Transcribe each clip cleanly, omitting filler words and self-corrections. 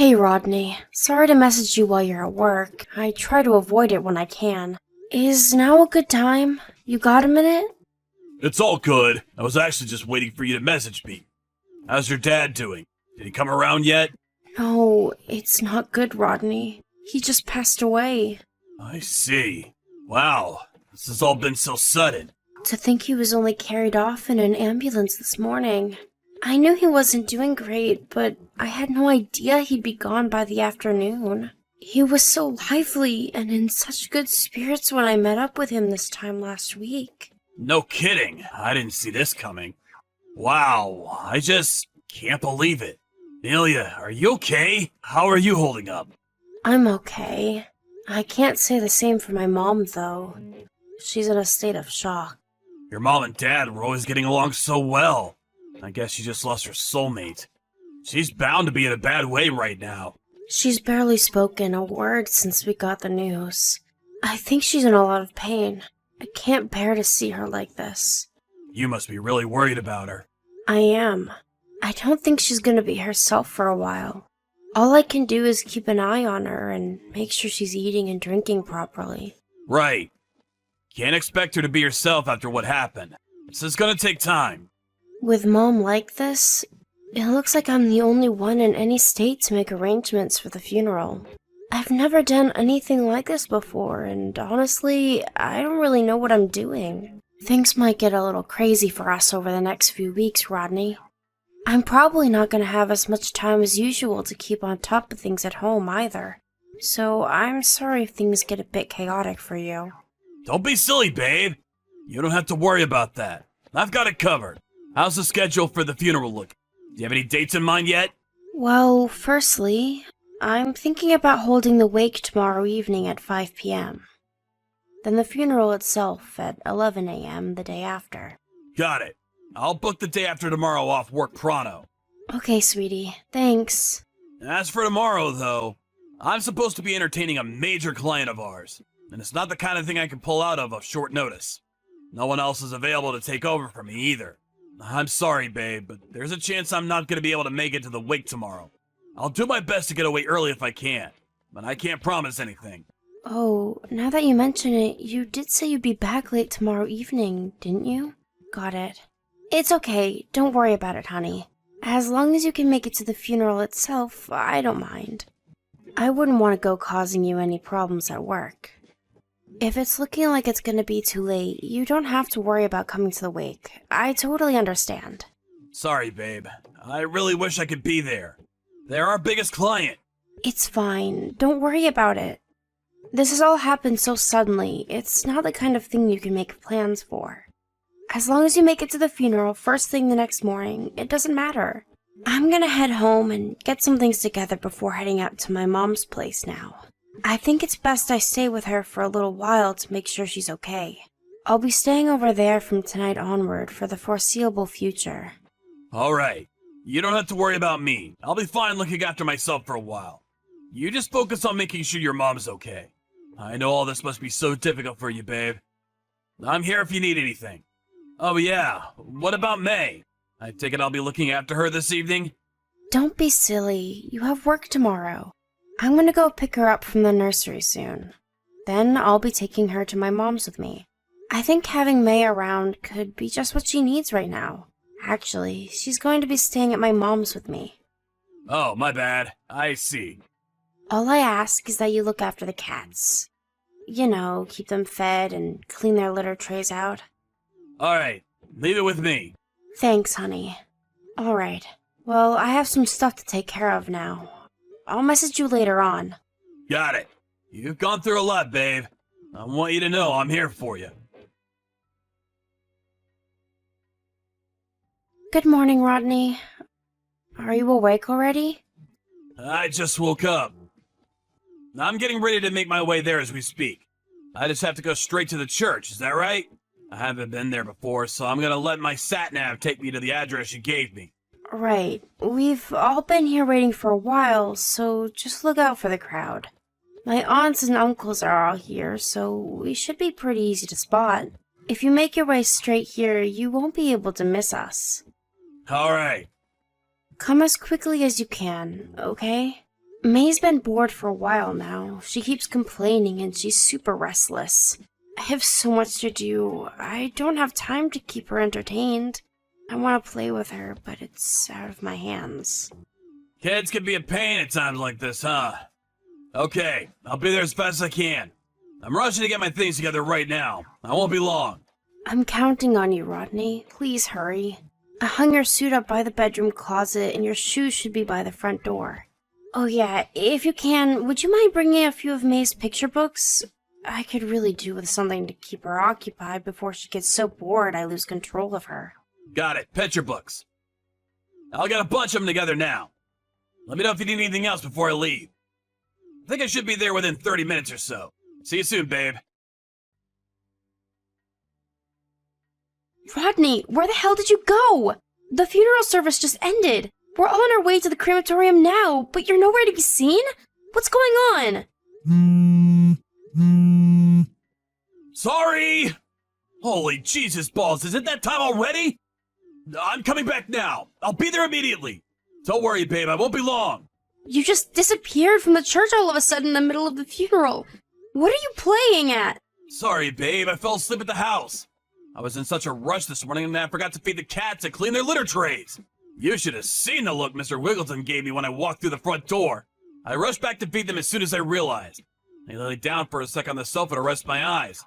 Hey Rodney, sorry to message you while you're at work. I try to avoid it when I can. Is now a good time? You got a minute? It's all good. I was actually just waiting for you to message me. How's your dad doing? Did he come around yet? No, it's not good, Rodney. He just passed away. I see. Wow, this has all been so sudden. To think he was only carried off in an ambulance this morning. I knew he wasn't doing great, but I had no idea he'd be gone by the afternoon. He was so lively and in such good spirits when I met up with him this time last week. No kidding. I didn't see this coming. Wow, I just can't believe it. Nelia, are you okay? How are you holding up? I'm okay. I can't say the same for my mom, though. She's in a state of shock. Your mom and dad were always getting along so well. I guess she just lost her soulmate. She's bound to be in a bad way right now. She's barely spoken a word since we got the news. I think she's in a lot of pain. I can't bear to see her like this. You must be really worried about her. I am. I don't think she's gonna be herself for a while. All I can do is keep an eye on her and make sure she's eating and drinking properly. Right. Can't expect her to be herself after what happened. This is gonna take time. With Mom like this, it looks like I'm the only one in any state to make arrangements for the funeral. I've never done anything like this before, and honestly, I don't really know what I'm doing. Things might get a little crazy for us over the next few weeks, Rodney. I'm probably not going to have as much time as usual to keep on top of things at home either. So I'm sorry if things get a bit chaotic for you. Don't be silly, babe. You don't have to worry about that. I've got it covered. How's the schedule for the funeral look? Do you have any dates in mind yet? Well, firstly, I'm thinking about holding the wake tomorrow evening at 5 p.m. Then the funeral itself at 11 a.m. the day after. Got it. I'll book the day after tomorrow off work pronto. Okay, sweetie. Thanks. As for tomorrow, though, I'm supposed to be entertaining a major client of ours, and it's not the kind of thing I can pull out of short notice. No one else is available to take over for me either. I'm sorry, babe, but there's a chance I'm not going to be able to make it to the wake tomorrow. I'll do my best to get away early if I can, but I can't promise anything. Oh, now that you mention it, you did say you'd be back late tomorrow evening, didn't you? Got it. It's okay, don't worry about it, honey. As long as you can make it to the funeral itself, I don't mind. I wouldn't want to go causing you any problems at work. If it's looking like it's gonna be too late, you don't have to worry about coming to the wake. I totally understand. Sorry, babe. I really wish I could be there. They're our biggest client. It's fine. Don't worry about it. This has all happened so suddenly, it's not the kind of thing you can make plans for. As long as you make it to the funeral first thing the next morning, it doesn't matter. I'm gonna head home and get some things together before heading out to my mom's place now. I think it's best I stay with her for a little while to make sure she's okay. I'll be staying over there from tonight onward for the foreseeable future. All right. You don't have to worry about me. I'll be fine looking after myself for a while. You just focus on making sure your mom's okay. I know all this must be so difficult for you, babe. I'm here if you need anything. Oh yeah, what about May? I take it I'll be looking after her this evening? Don't be silly. You have work tomorrow. I'm gonna go pick her up from the nursery soon. Then I'll be taking her to my mom's with me. I think having May around could be just what she needs right now. Actually, she's going to be staying at my mom's with me. Oh, my bad. I see. All I ask is that you look after the cats. You know, keep them fed and clean their litter trays out. All right, leave it with me. Thanks, honey. All right. Well, I have some stuff to take care of now. I'll message you later on. Got it. You've gone through a lot, babe. I want you to know I'm here for you. Good morning, Rodney. Are you awake already? I just woke up. I'm getting ready to make my way there as we speak. I just have to go straight to the church, is that right? I haven't been there before, so I'm gonna let my sat-nav take me to the address you gave me. Right. We've all been here waiting for a while, so just look out for the crowd. My aunts and uncles are all here, so we should be pretty easy to spot. If you make your way straight here, you won't be able to miss us. All right. Come as quickly as you can, okay? May's been bored for a while now. She keeps complaining and she's super restless. I have so much to do. I don't have time to keep her entertained. I want to play with her, but it's out of my hands. Kids can be a pain at times like this, huh? Okay, I'll be there as fast as I can. I'm rushing to get my things together right now. I won't be long. I'm counting on you, Rodney. Please hurry. I hung your suit up by the bedroom closet, and your shoes should be by the front door. Oh yeah, if you can, would you mind bringing a few of May's picture books? I could really do with something to keep her occupied before she gets so bored I lose control of her. Got it, picture books. I'll get a bunch of them together now. Let me know if you need anything else before I leave. I think I should be there within 30 minutes or so. See you soon, babe. Rodney, where the hell did you go? The funeral service just ended. We're all on our way to the crematorium now, but you're nowhere to be seen? What's going on? Sorry! Holy Jesus balls, is it that time already? I'm coming back now. I'll be there immediately. Don't worry, babe, I won't be long. You just disappeared from the church all of a sudden in the middle of the funeral. What are you playing at? Sorry, babe, I fell asleep at the house. I was in such a rush this morning that I forgot to feed the cats and clean their litter trays. You should have seen the look Mr. Wiggleton gave me when I walked through the front door. I rushed back to feed them as soon as I realized. I lay down for a sec on the sofa to rest my eyes.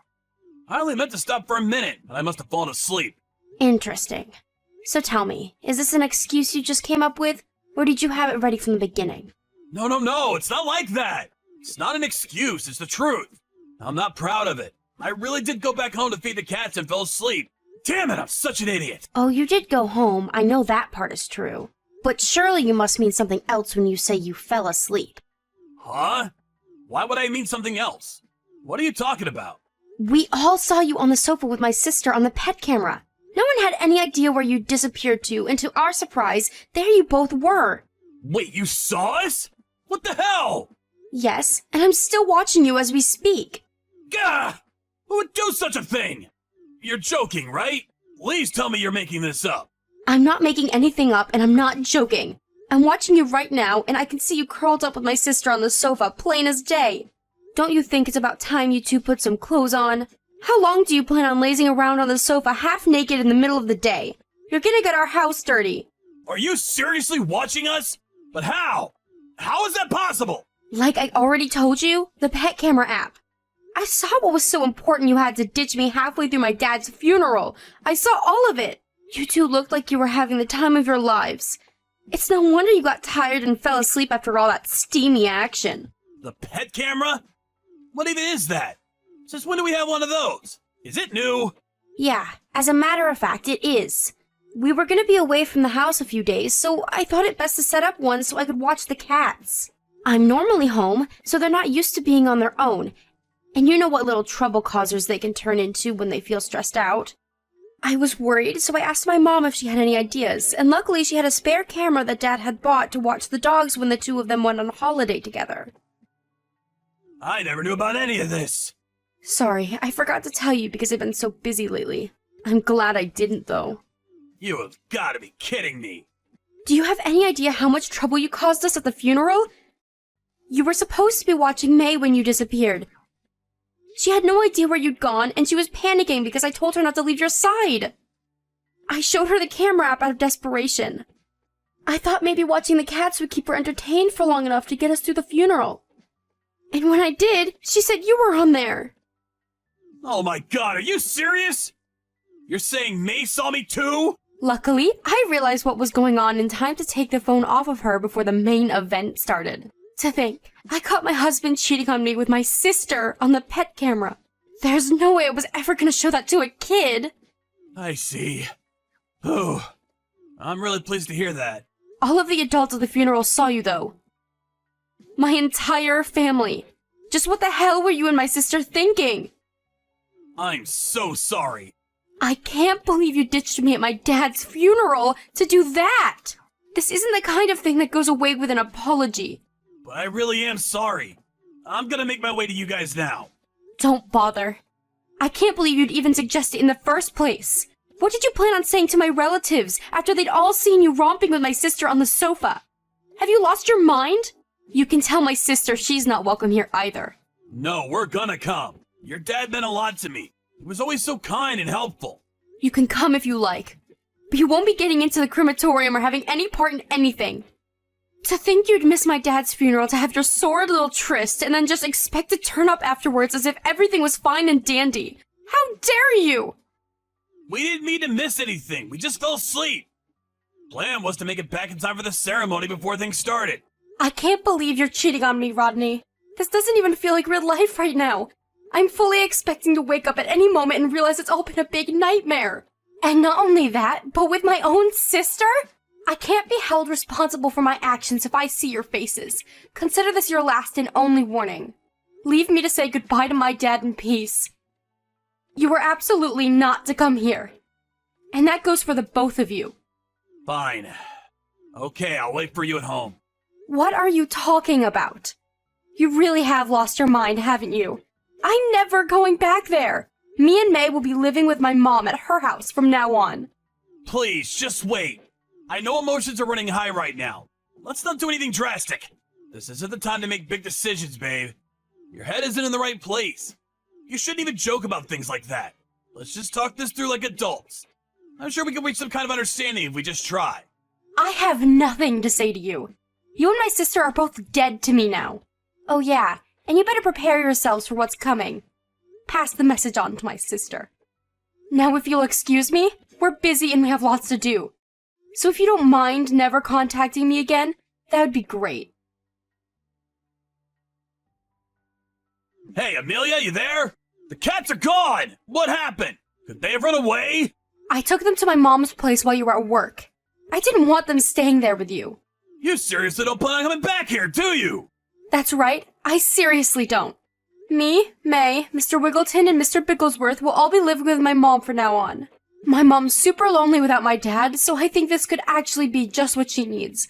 I only meant to stop for a minute, but I must have fallen asleep. Interesting. So tell me, is this an excuse you just came up with, or did you have it ready from the beginning? No, it's not like that. It's not an excuse, it's the truth. I'm not proud of it. I really did go back home to feed the cats and fell asleep. Damn it, I'm such an idiot. Oh, you did go home. I know that part is true. But surely you must mean something else when you say you fell asleep. Huh? Why would I mean something else? What are you talking about? We all saw you on the sofa with my sister on the pet camera. No one had any idea where you disappeared to, and to our surprise, there you both were. Wait, you saw us? What the hell? Yes, and I'm still watching you as we speak. Gah! Who would do such a thing? You're joking, right? Please tell me you're making this up. I'm not making anything up, and I'm not joking. I'm watching you right now, and I can see you curled up with my sister on the sofa, plain as day. Don't you think it's about time you two put some clothes on? How long do you plan on lazing around on the sofa half naked in the middle of the day? You're gonna get our house dirty. Are you seriously watching us? But how? How is that possible? Like I already told you, the pet camera app. I saw what was so important you had to ditch me halfway through my dad's funeral. I saw all of it. You two looked like you were having the time of your lives. It's no wonder you got tired and fell asleep after all that steamy action. The pet camera? What even is that? Since when do we have one of those? Is it new? Yeah, as a matter of fact, it is. We were gonna be away from the house a few days, so I thought it best to set up one so I could watch the cats. I'm normally home, so they're not used to being on their own. And you know what little trouble causers they can turn into when they feel stressed out. I was worried, so I asked my mom if she had any ideas, and luckily she had a spare camera that Dad had bought to watch the dogs when the two of them went on holiday together. I never knew about any of this. Sorry, I forgot to tell you because I've been so busy lately. I'm glad I didn't, though. You have got to be kidding me. Do you have any idea how much trouble you caused us at the funeral? You were supposed to be watching May when you disappeared. She had no idea where you'd gone, and she was panicking because I told her not to leave your side. I showed her the camera app out of desperation. I thought maybe watching the cats would keep her entertained for long enough to get us through the funeral. And when I did, she said you were on there. Oh my god, are you serious? You're saying May saw me too? Luckily, I realized what was going on in time to take the phone off of her before the main event started. To think, I caught my husband cheating on me with my sister on the pet camera. There's no way I was ever gonna show that to a kid. I see. Oh, I'm really pleased to hear that. All of the adults at the funeral saw you, though. My entire family. Just what the hell were you and my sister thinking? I'm so sorry. I can't believe you ditched me at my dad's funeral to do that. This isn't the kind of thing that goes away with an apology. But I really am sorry. I'm gonna make my way to you guys now. Don't bother. I can't believe you'd even suggest it in the first place. What did you plan on saying to my relatives after they'd all seen you romping with my sister on the sofa? Have you lost your mind? You can tell my sister she's not welcome here either. No, we're gonna come. Your dad meant a lot to me. He was always so kind and helpful. You can come if you like, but you won't be getting into the crematorium or having any part in anything. To think you'd miss my dad's funeral to have your sordid little tryst and then just expect to turn up afterwards as if everything was fine and dandy. How dare you! We didn't mean to miss anything. We just fell asleep. Plan was to make it back in time for the ceremony before things started. I can't believe you're cheating on me, Rodney. This doesn't even feel like real life right now. I'm fully expecting to wake up at any moment and realize it's all been a big nightmare. And not only that, but with my own sister? I can't be held responsible for my actions if I see your faces. Consider this your last and only warning. Leave me to say goodbye to my dad in peace. You were absolutely not to come here. And that goes for the both of you. Fine. Okay, I'll wait for you at home. What are you talking about? You really have lost your mind, haven't you? I'm never going back there. Me and May will be living with my mom at her house from now on. Please, just wait. I know emotions are running high right now. Let's not do anything drastic. This isn't the time to make big decisions, babe. Your head isn't in the right place. You shouldn't even joke about things like that. Let's just talk this through like adults. I'm sure we can reach some kind of understanding if we just try. I have nothing to say to you. You and my sister are both dead to me now. Oh yeah, and you better prepare yourselves for what's coming. Pass the message on to my sister. Now if you'll excuse me, we're busy and we have lots to do. So if you don't mind never contacting me again, that would be great. Hey, Amelia, you there? The cats are gone! What happened? Could they have run away? I took them to my mom's place while you were at work. I didn't want them staying there with you. You seriously don't plan on coming back here, do you? That's right, I seriously don't. Me, May, Mr. Wiggleton, and Mr. Bigglesworth will all be living with my mom from now on. My mom's super lonely without my dad, so I think this could actually be just what she needs.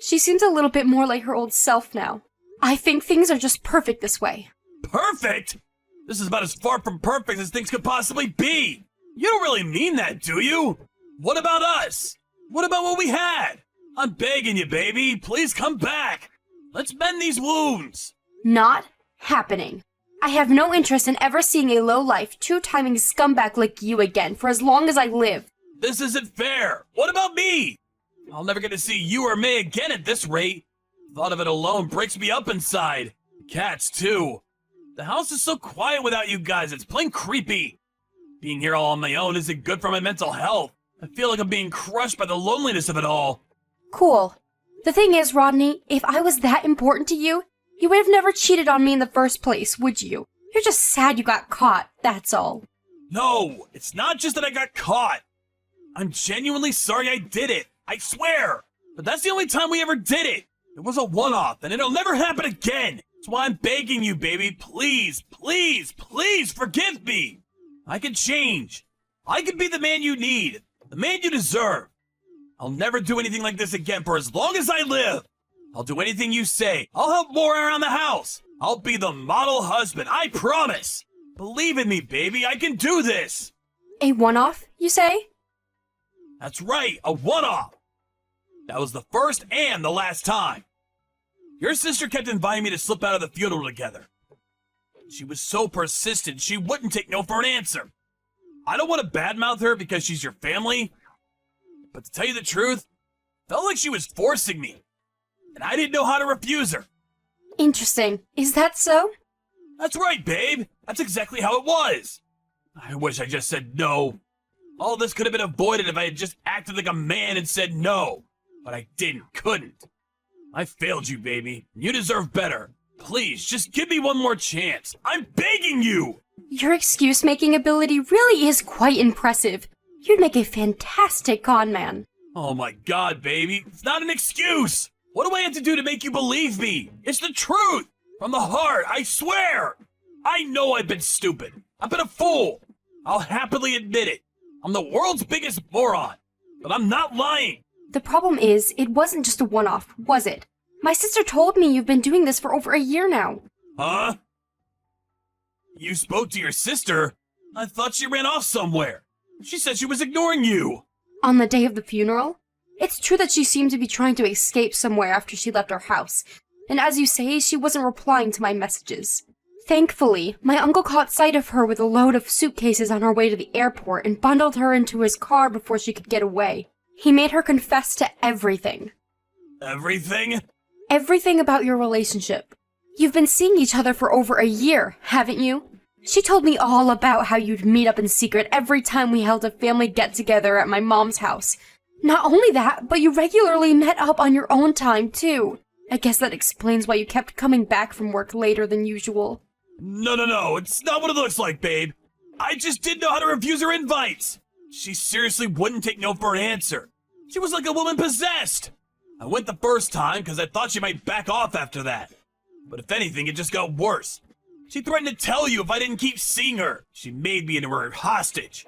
She seems a little bit more like her old self now. I think things are just perfect this way. Perfect? This is about as far from perfect as things could possibly be. You don't really mean that, do you? What about us? What about what we had? I'm begging you, baby. Please come back. Let's mend these wounds. Not happening. I have no interest in ever seeing a low-life, two-timing scumbag like you again for as long as I live. This isn't fair. What about me? I'll never get to see you or May again at this rate. Thought of it alone breaks me up inside. Cats, too. The house is so quiet without you guys, it's plain creepy. Being here all on my own isn't good for my mental health. I feel like I'm being crushed by the loneliness of it all. Cool. The thing is, Rodney, if I was that important to you, you would have never cheated on me in the first place, would you? You're just sad you got caught, that's all. No, it's not just that I got caught. I'm genuinely sorry I did it. I swear. But that's the only time we ever did it. It was a one-off, and it'll never happen again. That's why I'm begging you, baby. Please, please, please forgive me. I can change. I can be the man you need. The man you deserve. I'll never do anything like this again for as long as I live. I'll do anything you say. I'll help more around the house. I'll be the model husband, I promise. Believe in me, baby, I can do this. A one-off, you say? That's right, a one-off. That was the first and the last time. Your sister kept inviting me to slip out of the funeral together. She was so persistent, she wouldn't take no for an answer. I don't want to badmouth her because she's your family, but to tell you the truth, felt like she was forcing me, and I didn't know how to refuse her. Interesting. Is that so? That's right, babe. That's exactly how it was. I wish I just said no. All this could have been avoided if I had just acted like a man and said no, but I couldn't. I failed you, baby. You deserve better. Please, just give me one more chance. I'm begging you! Your excuse-making ability really is quite impressive. You'd make a fantastic con man. Oh my god, baby. It's not an excuse! What do I have to do to make you believe me? It's the truth! From the heart, I swear! I know I've been stupid. I've been a fool. I'll happily admit it. I'm the world's biggest moron. But I'm not lying. The problem is, it wasn't just a one-off, was it? My sister told me you've been doing this for over a year now. Huh? You spoke to your sister? I thought she ran off somewhere. She said she was ignoring you. On the day of the funeral? It's true that she seemed to be trying to escape somewhere after she left our house. and as you say, she wasn't replying to my messages. Thankfully, my uncle caught sight of her with a load of suitcases on her way to the airport and bundled her into his car before she could get away. He made her confess to everything. Everything? Everything about your relationship. You've been seeing each other for over a year, haven't you? She told me all about how you'd meet up in secret every time we held a family get-together at my mom's house. Not only that, but you regularly met up on your own time, too. I guess that explains why you kept coming back from work later than usual. No, it's not what it looks like, babe. I just didn't know how to refuse her invites. She seriously wouldn't take no for an answer. She was like a woman possessed. I went the first time because I thought she might back off after that. But if anything, it just got worse. She threatened to tell you if I didn't keep seeing her. She made me into her hostage.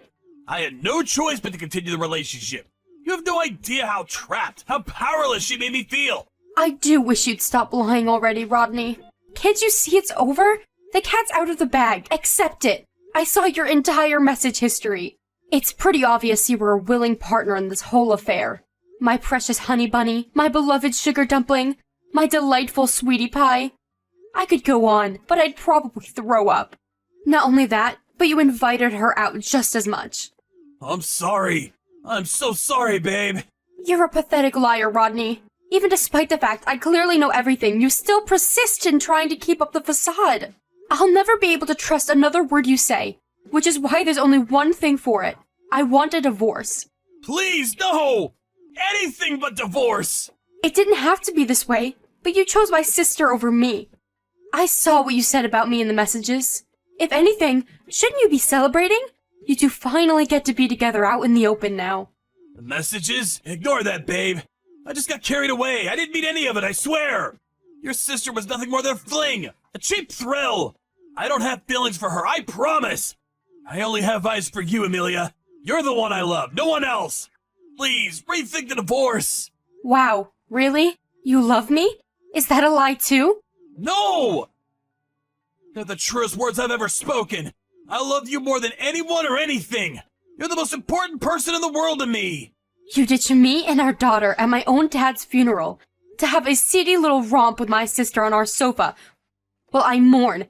I had no choice but to continue the relationship. You have no idea how trapped, how powerless she made me feel. I do wish you'd stop lying already, Rodney. Can't you see it's over? The cat's out of the bag. Accept it. I saw your entire message history. It's pretty obvious you were a willing partner in this whole affair. My precious honey bunny, my beloved sugar dumpling, my delightful sweetie pie. I could go on, but I'd probably throw up. Not only that, but you invited her out just as much. I'm sorry. I'm so sorry, babe. You're a pathetic liar, Rodney. Even despite the fact I clearly know everything, you still persist in trying to keep up the facade. I'll never be able to trust another word you say, which is why there's only one thing for it. I want a divorce. Please, no! Anything but divorce! It didn't have to be this way, but you chose my sister over me. I saw what you said about me in the messages. If anything, shouldn't you be celebrating? You two finally get to be together out in the open now. The messages? Ignore that, babe. I just got carried away. I didn't mean any of it, I swear. Your sister was nothing more than a fling, a cheap thrill. I don't have feelings for her, I promise. I only have eyes for you, Amelia. You're the one I love, no one else. Please, rethink the divorce. Wow, really? You love me? Is that a lie too? No! They're the truest words I've ever spoken. I love you more than anyone or anything. You're the most important person in the world to me. You ditched me and our daughter at my own dad's funeral to have a seedy little romp with my sister on our sofa while I mourn,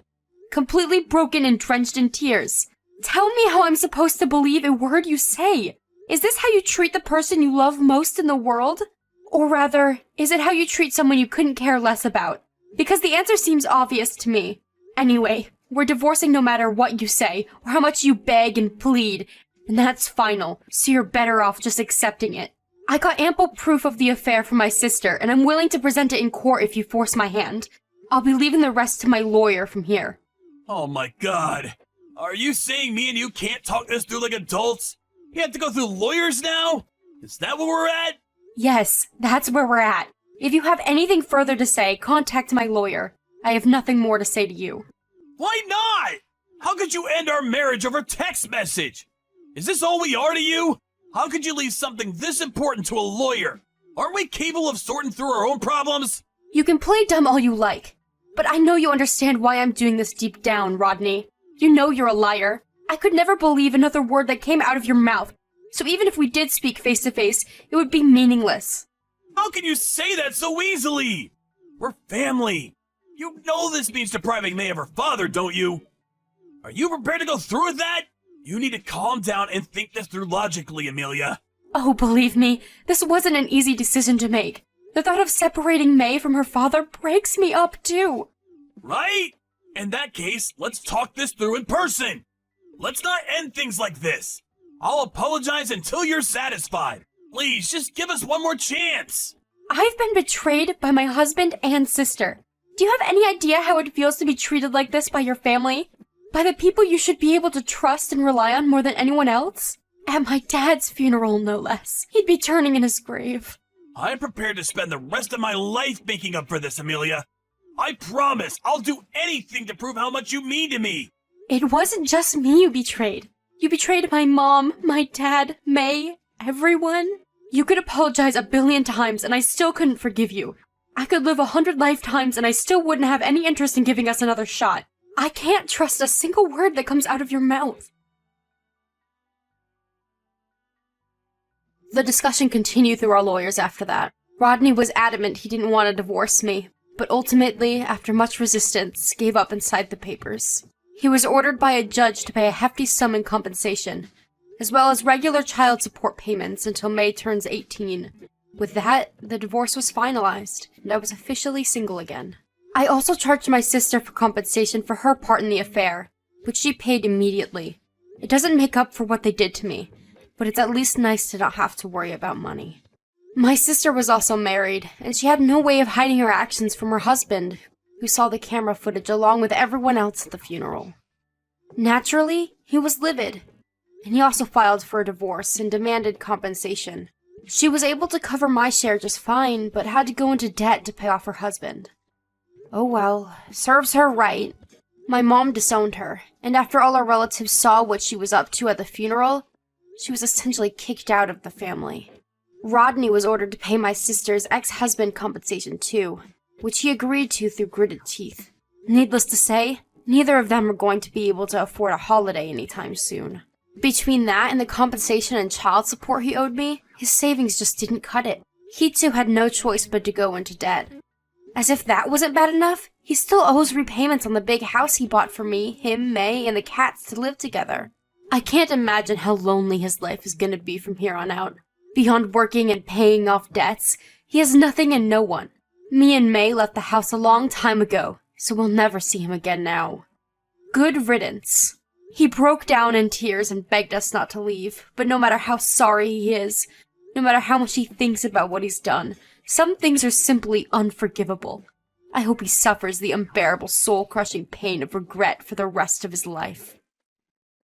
completely broken and drenched in tears. Tell me how I'm supposed to believe a word you say. Is this how you treat the person you love most in the world? Or rather, is it how you treat someone you couldn't care less about? Because the answer seems obvious to me. Anyway, we're divorcing no matter what you say, or how much you beg and plead, and that's final, so you're better off just accepting it. I got ample proof of the affair from my sister, and I'm willing to present it in court if you force my hand. I'll be leaving the rest to my lawyer from here. Oh my god. Are you saying me and you can't talk this through like adults? You have to go through lawyers now? Is that where we're at? Yes, that's where we're at. If you have anything further to say, contact my lawyer. I have nothing more to say to you. Why not? How could you end our marriage over text message? Is this all we are to you? How could you leave something this important to a lawyer? Aren't we capable of sorting through our own problems? You can play dumb all you like, but I know you understand why I'm doing this deep down, Rodney. You know you're a liar. I could never believe another word that came out of your mouth, so even if we did speak face to face, it would be meaningless. How can you say that so easily? We're family. You know this means depriving May of her father, don't you? Are you prepared to go through with that? You need to calm down and think this through logically, Amelia. Oh, believe me, this wasn't an easy decision to make. The thought of separating May from her father breaks me up, too. Right? In that case, let's talk this through in person. Let's not end things like this. I'll apologize until you're satisfied. Please, just give us one more chance. I've been betrayed by my husband and sister. Do you have any idea how it feels to be treated like this by your family? By the people you should be able to trust and rely on more than anyone else? At my dad's funeral, no less. He'd be turning in his grave. I'm prepared to spend the rest of my life making up for this, Amelia. I promise I'll do anything to prove how much you mean to me. It wasn't just me you betrayed. You betrayed my mom, my dad, May, everyone. You could apologize 1,000,000,000 times and I still couldn't forgive you. I could live 100 lifetimes and I still wouldn't have any interest in giving us another shot. I can't trust a single word that comes out of your mouth. The discussion continued through our lawyers after that. Rodney was adamant he didn't want to divorce me, but ultimately, after much resistance, gave up and signed the papers. He was ordered by a judge to pay a hefty sum in compensation, as well as regular child support payments until May turns 18. With that, the divorce was finalized, and I was officially single again. I also charged my sister for compensation for her part in the affair, which she paid immediately. It doesn't make up for what they did to me, but it's at least nice to not have to worry about money. My sister was also married, and she had no way of hiding her actions from her husband, who saw the camera footage along with everyone else at the funeral. Naturally, he was livid, and he also filed for a divorce and demanded compensation. She was able to cover my share just fine, but had to go into debt to pay off her husband. Oh well, serves her right. My mom disowned her, and after all our relatives saw what she was up to at the funeral, she was essentially kicked out of the family. Rodney was ordered to pay my sister's ex-husband compensation too, which he agreed to through gritted teeth. Needless to say, neither of them are going to be able to afford a holiday anytime soon. Between that and the compensation and child support he owed me, his savings just didn't cut it. He too had no choice but to go into debt. As if that wasn't bad enough, he still owes repayments on the big house he bought for me, him, May, and the cats to live together. I can't imagine how lonely his life is gonna be from here on out. Beyond working and paying off debts, he has nothing and no one. Me and May left the house a long time ago, so we'll never see him again now. Good riddance. He broke down in tears and begged us not to leave, but no matter how sorry he is, no matter how much he thinks about what he's done, some things are simply unforgivable. I hope he suffers the unbearable soul-crushing pain of regret for the rest of his life.